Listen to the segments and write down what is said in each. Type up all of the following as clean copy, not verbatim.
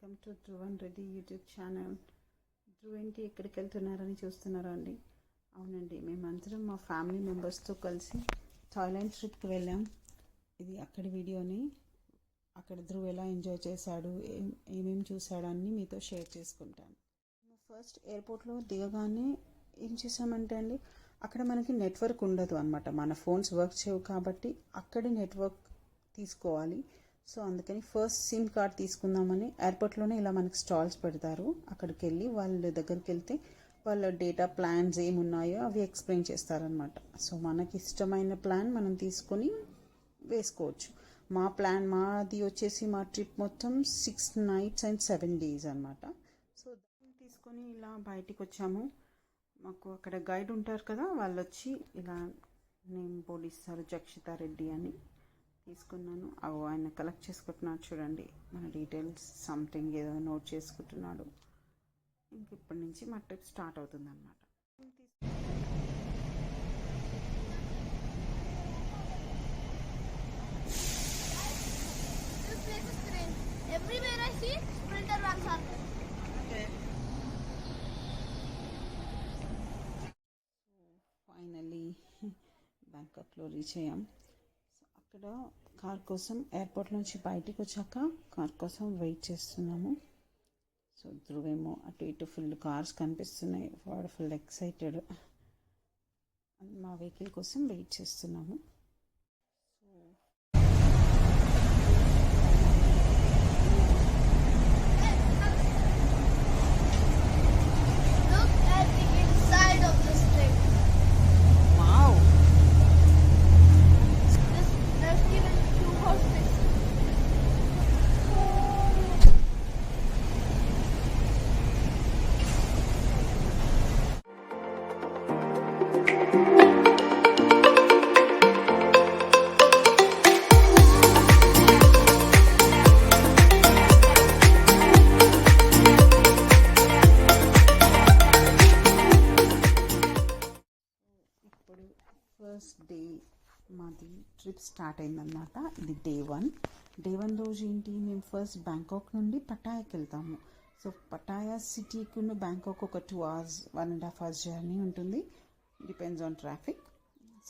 Welcome to Dhruvan Reddy YouTube channel. Dhruv ఏంటి ఎక్కడికి వెళ్తున్నారని చూస్తున్నారా అండి? అవునండి, మేమందరం మా ఫ్యామిలీ మెంబర్స్తో కలిసి థాయిలాండ్ ట్రిప్కి వెళ్ళాం. ఇది అక్కడి వీడియోని, అక్కడ ధ్రువ్ ఎలా ఎంజాయ్ చేశాడు, ఏమేమి చూశాడు అన్నీ మీతో షేర్ చేసుకుంటాను. ఫస్ట్ ఎయిర్పోర్ట్లో దిగగానే ఏం చేసామంటే అండి, అక్కడ మనకి నెట్వర్క్ ఉండదు అనమాట. మన ఫోన్స్ వర్క్ చేయవు కాబట్టి అక్కడే నెట్వర్క్ తీసుకోవాలి. సో అందుకని ఫస్ట్ సిమ్ కార్డ్ తీసుకుందామని ఎయిర్పోర్ట్లోనే ఇలా మనకి స్టాల్స్ పెడతారు. అక్కడికి వెళ్ళి వాళ్ళ దగ్గరికి వెళ్తే వాళ్ళ డేటా ప్లాన్స్ ఏమున్నాయో అవి ఎక్స్ప్లెయిన్ చేస్తారనమాట. సో మనకి ఇష్టమైన ప్లాన్ మనం తీసుకొని వేసుకోవచ్చు. మాది వచ్చేసి మా ట్రిప్ మొత్తం 6 nights and 7 days అనమాట. సో దాన్ని తీసుకొని ఇలా బయటికి వచ్చాము. మాకు అక్కడ గైడ్ ఉంటారు కదా, వాళ్ళు వచ్చి ఇలా నేమ్ బోర్డు ఇస్తారు, జక్షితా రెడ్డి అని. తీసుకున్నాను. ఆయన కలెక్ట్ చేసుకుంటున్నాడు చూడండి, మన డీటెయిల్స్ సంథింగ్ ఏదో నోట్ చేసుకుంటున్నాడు. ఇంక ఇప్పటి నుంచి మా ట్రిప్ స్టార్ట్ అవుతుంది అన్నమాట. ఫైనల్లీ బ్యాంకాక్లో రీచ్ అయ్యాం. అక్కడ కార్ కోసం ఎయిర్పోర్ట్ నుంచి బయటికి వచ్చాక కార్ కోసం వెయిట్ చేస్తున్నాము. సో ధ్రువేమో అటు ఇటు ఫుల్ కార్స్ కనిపిస్తున్నాయి, వాడు ఫుల్ ఎక్సైటెడ్. మా వెహికల్ కోసం వెయిట్ చేస్తున్నాము. ఫస్ట్ డే మాది ట్రిప్ స్టార్ట్ అయిందన్నమాట. ఇది డే 1. డే 1 రోజు ఏంటి, మేము ఫస్ట్ బ్యాంకాక్ నుండి పటాయాకి వెళ్తాము. సో పటాయా సిటీకి బ్యాంకాక్ ఒక 2 hours 1.5 hours జర్నీ ఉంటుంది, డిపెండ్స్ ఆన్ ట్రాఫిక్.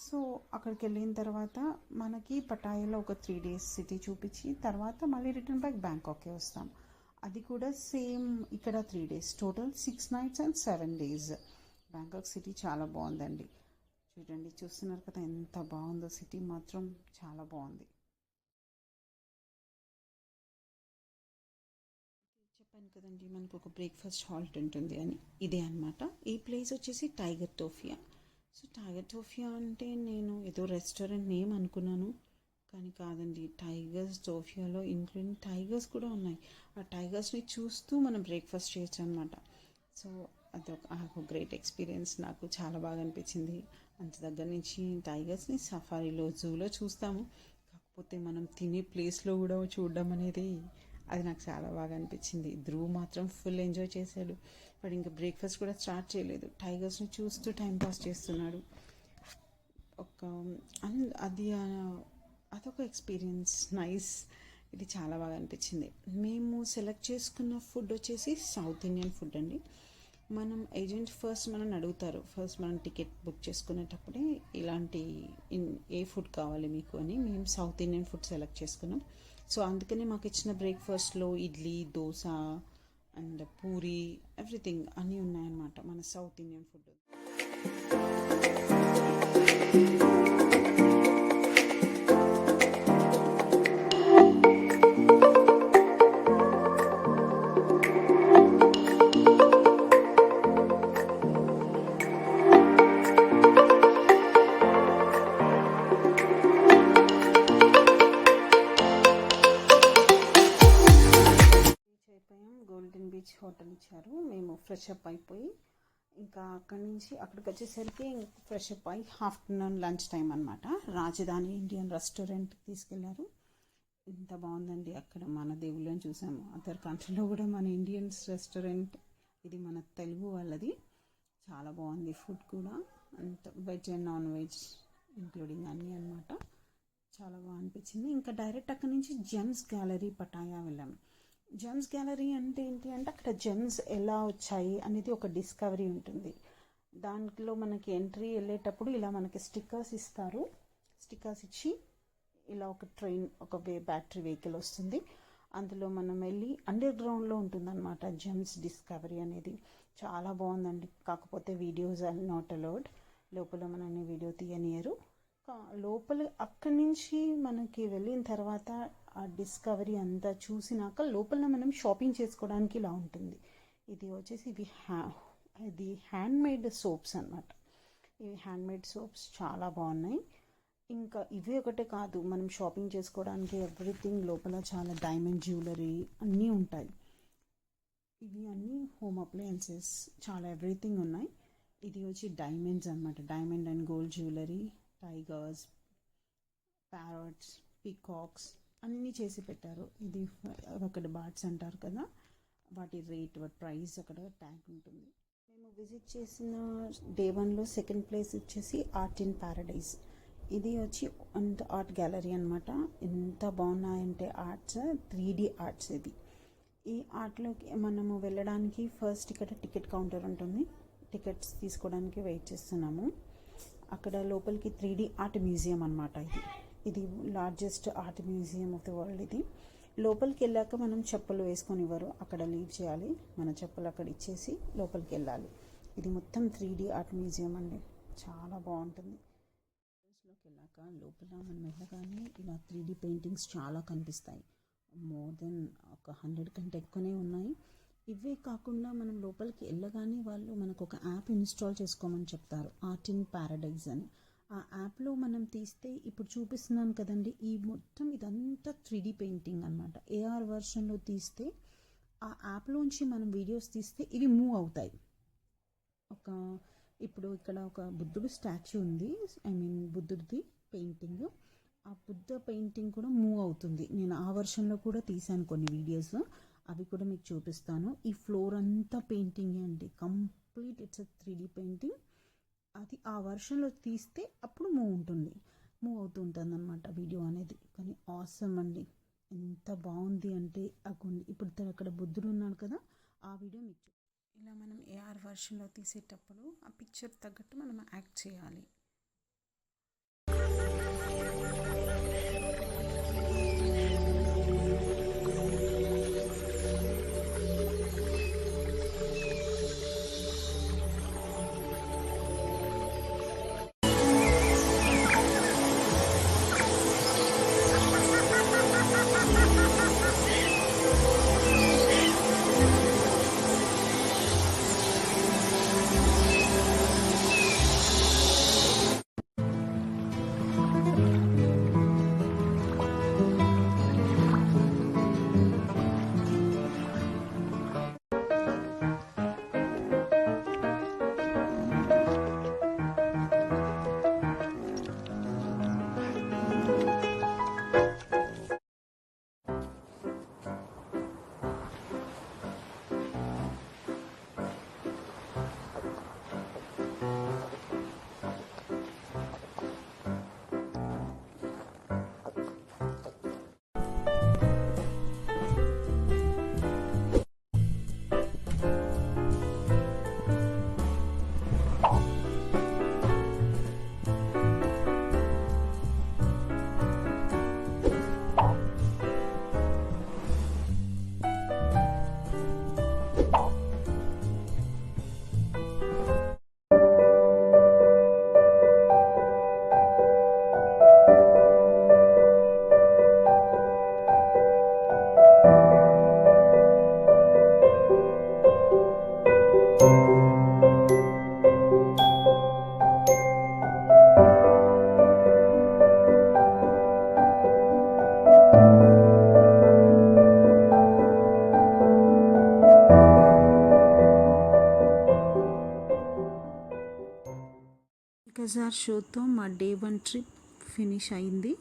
సో అక్కడికి వెళ్ళిన తర్వాత మనకి పటాయాలో ఒక 3 days సిటీ చూపించి తర్వాత మళ్ళీ రిటర్న్ బ్యాక్ బ్యాంకాక్కే వస్తాం. అది కూడా సేమ్ ఇక్కడ 3 days, total 6 nights and 7 days. Bangkok city చాలా బాగుందండి. చూడండి, చూస్తున్నారు కదా ఎంత బాగుందో, సిటీ మాత్రం చాలా బాగుంది. చెప్పాను కదండి మనకు ఒక బ్రేక్ఫాస్ట్ హాల్ట్ ఉంటుంది అని, ఇదే అనమాట. ఈ ప్లేస్ వచ్చేసి టైగర్ టోఫియా. సో టైగర్ టోఫియా అంటే నేను ఏదో రెస్టారెంట్ నేమ్ అనుకున్నాను, కానీ కాదండి. టైగర్స్ టోఫియాలో ఇంక్లూడింగ్ టైగర్స్ కూడా ఉన్నాయి. ఆ టైగర్స్ని చూస్తూ మనం బ్రేక్ఫాస్ట్ చేయొచ్చు అనమాట. సో అదొక గ్రేట్ ఎక్స్పీరియన్స్, నాకు చాలా బాగా అనిపించింది. అంత దగ్గర నుంచి టైగర్స్ని సఫారీలో జూలో చూస్తాము, కాకపోతే మనం తినే ప్లేస్లో కూడా చూడడం అనేది అది నాకు చాలా బాగా అనిపించింది. ధ్రువ్ మాత్రం ఫుల్ ఎంజాయ్ చేశాడు. బట్ ఇంకా బ్రేక్ఫాస్ట్ కూడా స్టార్ట్ చేయలేదు, టైగర్స్ని చూస్తూ టైంపాస్ చేస్తున్నాడు. అదొక ఎక్స్పీరియన్స్, నైస్. ఇది చాలా బాగా అనిపించింది. మేము సెలెక్ట్ చేసుకున్న ఫుడ్ వచ్చేసి సౌత్ ఇండియన్ ఫుడ్ అండి. మనం ఏజెంట్ ఫస్ట్ మనం అడుగుతారు, ఫస్ట్ మనం టికెట్ బుక్ చేసుకునేటప్పుడే ఇలాంటి ఏ ఫుడ్ కావాలి మీకు అని. మేము సౌత్ ఇండియన్ ఫుడ్ సెలెక్ట్ చేసుకున్నాం. సో అందుకని మాకు ఇచ్చిన బ్రేక్ఫాస్ట్లో ఇడ్లీ, దోశ అండ్ పూరి, ఎవ్రీథింగ్ అన్నీ ఉన్నాయన్నమాట మన south Indian food. Golden beach hotel ఇచ్చారు. మేము ఫ్రెష్ అప్ అయిపోయి ఇంకా అక్కడికి వచ్చేసరికి ఫ్రెష్ అప్ అయి ఆఫ్టర్నూన్ లంచ్ టైం అనమాట. రాజధాని ఇండియన్ రెస్టారెంట్కి తీసుకెళ్లారు. ఇంత బాగుందండి. అక్కడ మన దేవుళ్ళని చూసాము. అదర్ కంట్రీలో కూడా మన ఇండియన్స్ రెస్టారెంట్, ఇది మన తెలుగు వాళ్ళది. చాలా బాగుంది ఫుడ్ కూడా, అంత veg and non veg including అన్నీ అనమాట. చాలా బాగా అనిపించింది. ఇంకా డైరెక్ట్ అక్కడి నుంచి జెమ్స్ గ్యాలరీ పటాయా వెళ్ళాము. జెమ్స్ గ్యాలరీ అంటే ఏంటి అంటే అక్కడ జెమ్స్ ఎలా వచ్చాయి అనేది ఒక డిస్కవరీ ఉంటుంది. దాంట్లో మనకి ఎంట్రీ వెళ్ళేటప్పుడు ఇలా మనకి స్టిక్కర్స్ ఇస్తారు. స్టిక్కర్స్ ఇచ్చి ఇలా ఒక ట్రైన్, ఒక బ్యాటరీ వెహికల్ వస్తుంది. అందులో మనం వెళ్ళి అండర్ గ్రౌండ్లో ఉంటుందన్నమాట జెమ్స్ డిస్కవరీ అనేది. చాలా బాగుందండి. కాకపోతే వీడియోస్ ఆర్ నాట్ అలౌడ్. లోపల మనల్ని వీడియో తీయనియరు. లోపల అక్కడి నుంచి మనకి వెళ్ళిన తర్వాత ఆ డిస్కవరీ అంతా చూసినాక లోపల మనం షాపింగ్ చేసుకోవడానికి ఇలా ఉంటుంది. ఇది వచ్చేసి ఇది హ్యాండ్మేడ్ సోప్స్ అన్నమాట. ఇవి హ్యాండ్మేడ్ సోప్స్ చాలా బాగున్నాయి. ఇంకా ఇవే ఒకటే కాదు, మనం షాపింగ్ చేసుకోవడానికి ఎవ్రీథింగ్ లోపల చాలా డైమండ్ జ్యువెలరీ అన్నీ ఉంటాయి. ఇవి అన్నీ హోమ్ అప్లయన్సెస్, చాలా ఎవ్రీథింగ్ ఉన్నాయి. ఇది వచ్చి డైమండ్స్ అన్నమాట. Diamond and gold jewellery, tigers, parrots, peacocks అన్నీ చేసి పెట్టారు. ఇది అక్కడ బాట్స్ అంటారు కదా, వాటి రేట్, వాటి ప్రైస్ అక్కడ ట్యాగ్ ఉంటుంది. మేము విజిట్ చేసిన డే 1లో సెకండ్ ప్లేస్ వచ్చేసి ఆర్ట్ ఇన్ ప్యారడైజ్. ఇది వచ్చి ఆర్ట్ గ్యాలరీ అనమాట. ఎంత బాగున్నాయంటే ఆర్ట్స్, 3D ఆర్ట్స్. ఈ ఆర్ట్లోకి మనము వెళ్ళడానికి ఫస్ట్ ఇక్కడ టికెట్ కౌంటర్ ఉంటుంది. టికెట్స్ తీసుకోవడానికి వెయిట్ చేస్తున్నాము. అక్కడ లోపలికి 3D ఆర్ట్ మ్యూజియం అనమాట. ఇది largest art museum of the world. ఇది లోపలికి వెళ్ళాక మనం చెప్పులు వేసుకొని ఇవ్వరు, అక్కడ లీవ్ చేయాలి. మన చెప్పులు అక్కడ ఇచ్చేసి లోపలికి వెళ్ళాలి. ఇది మొత్తం 3D ఆర్ట్ మ్యూజియం అండి, చాలా బాగుంటుంది. లోకి వెళ్ళాక లోపల మనం వెళ్ళగానే ఇలా 3D పెయింటింగ్స్ చాలా కనిపిస్తాయి. మోర్ దెన్ ఒక 100 కంటే ఎక్కువనే ఉన్నాయి. ఇవే కాకుండా మనం లోపలికి వెళ్ళగానే వాళ్ళు మనకు ఒక యాప్ ఇన్స్టాల్ చేసుకోమని చెప్తారు, ఆర్ట్ ఇన్ ప్యారడైజ్ అని. ఆ యాప్లో మనం తీస్తే ఇప్పుడు చూపిస్తున్నాను కదండి, ఈ మొత్తం ఇదంతా 3D పెయింటింగ్ అనమాట. AR వర్షన్లో తీస్తే ఆ యాప్లోంచి మనం వీడియోస్ తీస్తే ఇవి మూవ్ అవుతాయి. ఇప్పుడు ఇక్కడ ఒక బుద్ధుడు స్టాచ్యూ ఉంది, బుద్ధుడిది పెయింటింగ్. ఆ బుద్ధ పెయింటింగ్ కూడా మూవ్ అవుతుంది. నేను ఆ వర్షన్లో కూడా తీశాను కొన్ని వీడియోస్, అవి కూడా మీకు చూపిస్తాను. ఈ ఫ్లోర్ అంతా పెయింటింగ్ అండి, కంప్లీట్ ఇట్స్ 3D పెయింటింగ్. అది ఆ వర్షన్లో తీస్తే అప్పుడు మూవ్ అవుతూ ఉంటుంది అన్నమాట వీడియో అనేది. కానీ ఆసమ్ అండి, ఎంత బాగుంది అంటే ఇప్పుడు అక్కడ బుద్ధుడు ఉన్నాడు కదా, ఆ వీడియో మీకు ఇలా మనం AR వర్షన్లో తీసేటప్పుడు ఆ పిక్చర్ తగ్గట్టు మనం యాక్ట్ చేయాలి. గజార్ షోతో మా డే 1 ట్రిప్ ఫినిష్ అయింది.